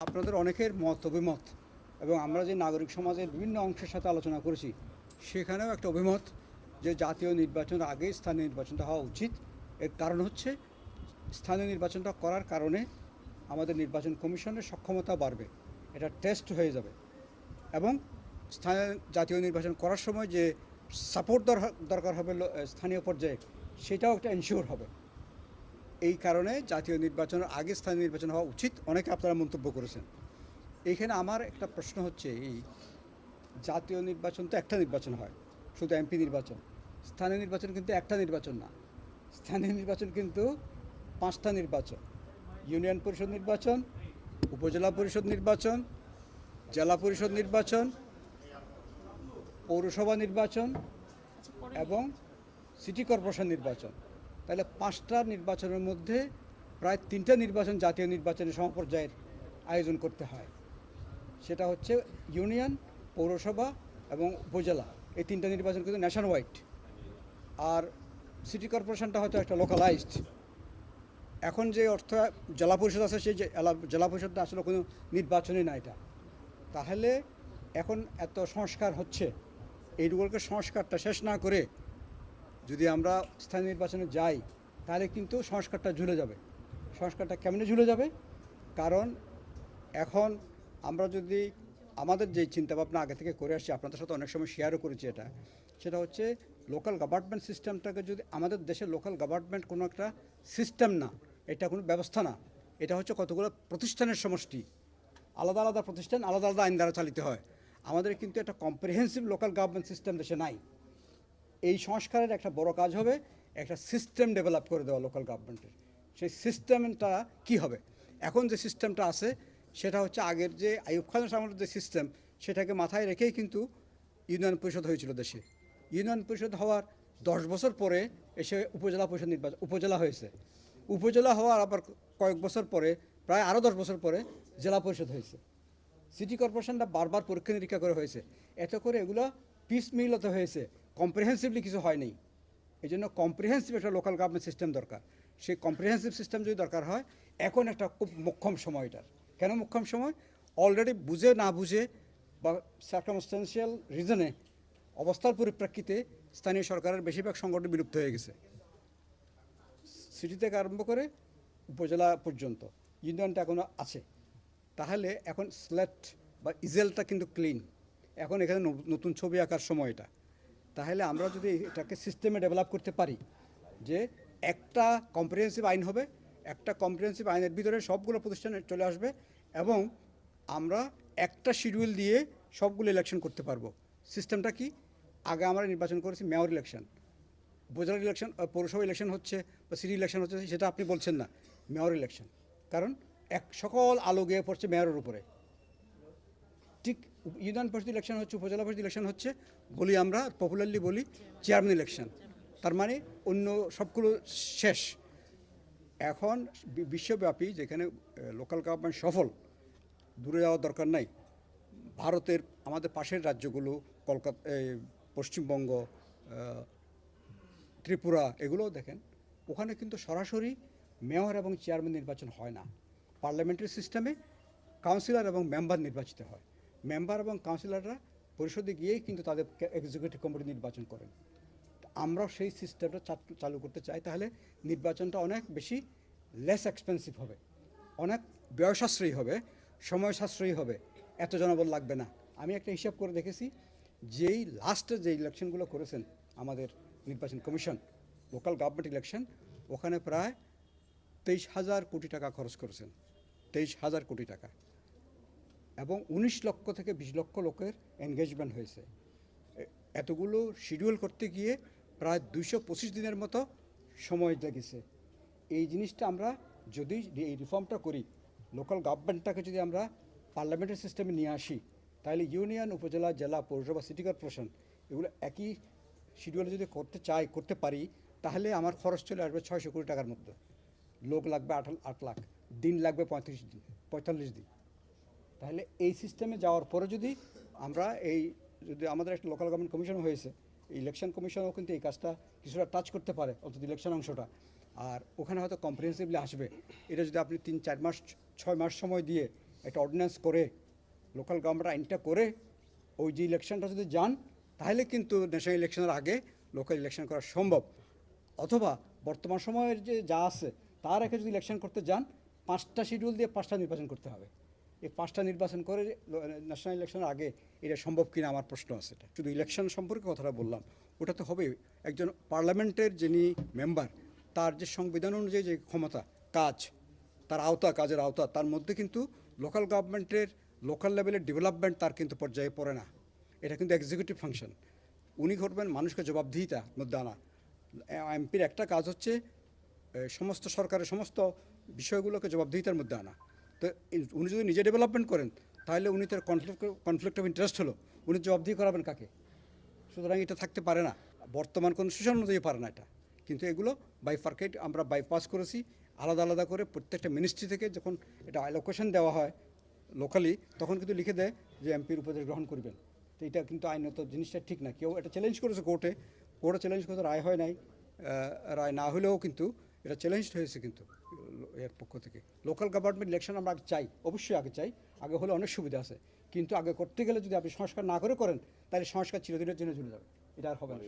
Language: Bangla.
আপনাদের অনেকের মত অভিমত এবং আমরা যে নাগরিক সমাজের বিভিন্ন অংশের সাথে আলোচনা করেছি সেখানেও একটা অভিমত যে জাতীয় নির্বাচনের আগে স্থানীয় নির্বাচনটা হওয়া উচিত। এর কারণ হচ্ছে স্থানীয় নির্বাচনটা করার কারণে আমাদের নির্বাচন কমিশনের সক্ষমতা বাড়বে, এটা টেস্ট হয়ে যাবে এবং স্থানীয় জাতীয় নির্বাচন করার সময় যে সাপোর্ট দরকার হবে স্থানীয় পর্যায়ে সেটাও একটা এনশিওর হবে। এই কারণে জাতীয় নির্বাচনের আগে স্থানীয় নির্বাচন হওয়া উচিত অনেকে আপনারা মন্তব্য করেছেন। এইখানে আমার একটা প্রশ্ন হচ্ছে, এই জাতীয় নির্বাচন তো একটা নির্বাচন হয়, শুধু এমপি নির্বাচন। স্থানীয় নির্বাচন কিন্তু একটা নির্বাচন না, স্থানীয় নির্বাচন কিন্তু পাঁচটা নির্বাচন: ইউনিয়ন পরিষদ নির্বাচন, উপজেলা পরিষদ নির্বাচন, জেলা পরিষদ নির্বাচন, পৌরসভা নির্বাচন এবং সিটি কর্পোরেশন নির্বাচন। তাহলে পাঁচটা নির্বাচনের মধ্যে প্রায় তিনটা নির্বাচন জাতীয় নির্বাচনের সমপর্যায়ের আয়োজন করতে হয়। সেটা হচ্ছে ইউনিয়ন, পৌরসভা এবং উপজেলা। এই তিনটা নির্বাচন কিন্তু ন্যাশন ওয়াইড, আর সিটি কর্পোরেশনটা হয়তো একটা লোকালাইজড। এখন যে অর্থ জেলা পরিষদ আছে সেই জেলা পরিষদটা আসলে কোনো নির্বাচনই না এটা। তাহলে এখন এত সংস্কার হচ্ছে, এইগুলোকে সংস্কারটা শেষ না করে যদি আমরা স্থানীয় নির্বাচনে যাই তাহলে কিন্তু সংস্কারটা ঝুলে যাবে। সংস্কারটা কেমনে ঝুলে যাবে? কারণ এখন আমরা যদি আমাদের যে চিন্তাভাবনা আগে থেকে করে আসছি, আপনাদের সাথে অনেক সময় শেয়ারও করেছি, সেটা হচ্ছে লোকাল গভর্নমেন্ট সিস্টেমটাকে যদি আমাদের দেশের লোকাল গভর্নমেন্ট কোনো একটা সিস্টেম না, এটা কোনো ব্যবস্থা না, এটা হচ্ছে কতগুলো প্রতিষ্ঠানের সমষ্টি। আলাদা আলাদা প্রতিষ্ঠান আলাদা আলাদা আইন দ্বারা চালিত হয়। আমাদের কিন্তু একটা কম্প্রিহেন্সিভ লোকাল গভর্নমেন্ট সিস্টেম দেশে নাই। এই সংস্কারের একটা বড় কাজ হবে একটা সিস্টেম ডেভেলপ করে দেওয়া লোকাল গভর্নমেন্টের। সেই সিস্টেমটা কি হবে? এখন যে সিস্টেমটা আছে সেটা হচ্ছে আগের যে আইয়ুব খানের আমলের যে সিস্টেম, সেটাকে মাথায় রেখেই কিন্তু ইউনিয়ন পরিষদ হয়েছিল দেশে। ইউনিয়ন পরিষদ হওয়ার 10 বছর পরে এসে উপজেলা পরিষদ নির্বাচন, উপজেলা হয়েছে। উপজেলা হওয়ার আবার কয়েক বছর পরে, প্রায় আরও 10 বছর পরে জেলা পরিষদ হয়েছে। সিটি কর্পোরেশনটা বারবার পরীক্ষা নিরীক্ষা করে হয়েছে। এতে করে এগুলো পিস মিলতে হয়েছে, কম্প্রিহেন্সিভলি কিছু হয়নি। এই জন্য কম্প্রিহেন্সিভ একটা লোকাল গভর্নমেন্ট সিস্টেম দরকার। সেই কম্প্রিহেন্সিভ সিস্টেম যদি দরকার হয়, এখন একটা খুব মোক্ষম সময় এটার। কেন মোক্ষম সময়? অলরেডি বুঝে না বুঝে বা সার্কামস্টেন্সিয়াল রিজনে, অবস্থার পরিপ্রেক্ষিতে স্থানীয় সরকারের বেশিরভাগ সংগঠন বিলুপ্ত হয়ে গেছে, সিটি থেকে আরম্ভ করে উপজেলা পর্যন্ত। ইউনিয়নটা এখনও আছে। তাহলে এখন স্লেট বা ইজেলটা কিন্তু ক্লিন। এখন এখানে নতুন ছবি আঁকার সময় এটা। তাহলে আমরা যদি এটাকে সিস্টেমে ডেভেলপ করতে পারি যে একটা কম্প্রিহেন্সিভ আইন হবে, একটা কম্প্রিহেন্সিভ আইনের ভিতরে সবগুলো প্রতিষ্ঠানে চলে আসবে এবং আমরা একটা শিডিউল দিয়ে সবগুলো ইলেকশন করতে পারবো। সিস্টেমটা কি? আগে আমরা নির্বাচন করেছি মেয়র ইলেকশন, উপজেলা ইলেকশন, পৌরসভা ইলেকশন হচ্ছে বা সিটি ইলেকশন হচ্ছে, সেটা আপনি বলছেন না, মেয়র ইলেকশন। কারণ সকল আলো গিয়ে পড়ছে মেয়রের উপরে। ঠিক ইউনিয়ন পরিষদ ইলেকশন হচ্ছে, উপজেলা পরিষদ ইলেকশন হচ্ছে, বলি আমরা পপুলারলি বলি চেয়ারম্যান ইলেকশন। তার মানে অন্য সবগুলো শেষ। এখন বিশ্বব্যাপী যেখানে লোকাল গভর্নমেন্ট সফল, দূরে যাওয়ার দরকার নাই। ভারতের আমাদের পাশের রাজ্যগুলো, কলকাতা, পশ্চিমবঙ্গ, ত্রিপুরা, এগুলোও দেখেন, ওখানে কিন্তু সরাসরি মেয়র এবং চেয়ারম্যান নির্বাচন হয় না। পার্লামেন্টারি সিস্টেমে কাউন্সিলর এবং মেম্বার নির্বাচিত হয়। মেম্বার এবং কাউন্সিলররা পরিষদে গিয়েই কিন্তু তাদের এক্সিকিউটিভ কমিটি নির্বাচন করেন। আমরাও সেই সিস্টেমটা চালু করতে চাই। তাহলে নির্বাচনটা অনেক বেশি লেস এক্সপেন্সিভ হবে, অনেক ব্যয় সাশ্রয়ী হবে, সময় সাশ্রয়ী হবে, এত জনবল লাগবে না। আমি একটা হিসাব করে দেখেছি, যেই লাস্টে যে ইলেকশনগুলো করেছেন আমাদের নির্বাচন কমিশন, লোকাল গভর্নমেন্ট ইলেকশন, ওখানে প্রায় 23,000 কোটি টাকা খরচ করেছেন। 23,000 কোটি টাকা, এবং 19 লক্ষ থেকে 20 লক্ষ লোকের এনগেজমেন্ট হয়েছে। এতগুলো শিডিউল করতে গিয়ে প্রায় 225 দিনের মতো সময় লেগেছে। এই জিনিসটা আমরা যদি এই রিফর্মটা করি, লোকাল গভর্নমেন্টটাকে যদি আমরা পার্লামেন্টারি সিস্টেমে নিয়ে আসি, তাহলে ইউনিয়ন, উপজেলা, জেলা, পৌরসভা, সিটি কর্পোরেশন এগুলো একই শিডিউলে যদি করতে পারি, তাহলে আমার খরচ চলে আসবে 600 কোটি টাকার মধ্যে। লোক লাগবে 8 লাখ, দিন লাগবে 45 দিন। তাহলে এই সিস্টেমে যাওয়ার পরে যদি আমরা যদি আমাদের একটা লোকাল গভর্নমেন্ট কমিশন হয়েছে, ইলেকশন কমিশনও কিন্তু এই কাজটা কিছুটা টাচ করতে পারে, অন্তত ইলেকশন অংশটা। আর ওখানে হয়তো কম্প্রিহেন্সিভলি আসবে। এটা যদি আপনি 3-4 মাস 6 মাস সময় দিয়ে একটা অর্ডিন্যান্স করে লোকাল গভর্নমেন্ট আইনটা করে ওই যে ইলেকশনটা যদি যান তাহলে কিন্তু ন্যাশনাল ইলেকশনের আগে লোকাল ইলেকশন করা সম্ভব। অথবা বর্তমান সময়ের যে যা আছে তার আগে যদি ইলেকশন করতে যান 5টা শিডিউল দিয়ে 5টা নির্বাচন করতে হবে। এই 5টা নির্বাচন করে ন্যাশনাল ইলেকশনের আগে এটা সম্ভব কিনা আমার প্রশ্ন আছে। এটা শুধু ইলেকশন সম্পর্কে কথাটা বললাম, ওটা তো হবে একজন পার্লামেন্টের যিনি মেম্বার তার যে সংবিধান অনুযায়ী যে ক্ষমতা কাজ তার আওতা কাজের আওতা তার মধ্যে কিন্তু লোকাল গভর্নমেন্টের লোকাল লেভেলের ডেভেলপমেন্ট তার কিন্তু পর্যায়ে পড়ে না। এটা কিন্তু এক্সিকিউটিভ ফাংশন। উনি করবেন মানুষকে জবাবদিহিতার মধ্যে আনা। এমপির একটা কাজ হচ্ছে সমস্ত সরকারের সমস্ত বিষয়গুলোকে জবাবদিহিতার মধ্যে আনা। তো উনি যদি নিজে ডেভেলপমেন্ট করেন তাহলে উনি তার কনফ্লিক্ট অফ ইন্টারেস্ট হলো, উনি জবাবদিহি করাবেন কাকে? সুতরাং এটা থাকতে পারে না, বর্তমান কনস্টিটিউশন অনুযায়ী পারে না এটা। কিন্তু এগুলো বাইফার্কেট আমরা বাইপাস করেছি আলাদা আলাদা করে প্রত্যেকটা মিনিস্ট্রি থেকে যখন এটা অ্যালোকেশন দেওয়া হয় লোকালি তখন কিন্তু লিখে দেয় যে এমপির উপদেশ গ্রহণ করবেন। তো এটা কিন্তু আইনত জিনিসটা ঠিক না। কেউ এটা চ্যালেঞ্জ করেছে কোর্টে চ্যালেঞ্জ করতে রায় হয় নাই, রায় না হলেও কিন্তু এটা চ্যালেঞ্জ হয়েছে কিন্তু এর পক্ষ থেকে। লোকাল গভর্নমেন্ট ইলেকশন আমরা আগে চাই, অবশ্যই আগে চাই, আগে হলে অনেক সুবিধা আছে। কিন্তু আগে করতে গেলে যদি আপনি সংস্কার না করেন তাহলে সংস্কার চিরদিনের জন্য চলে যাবে, এটা আর হবে না।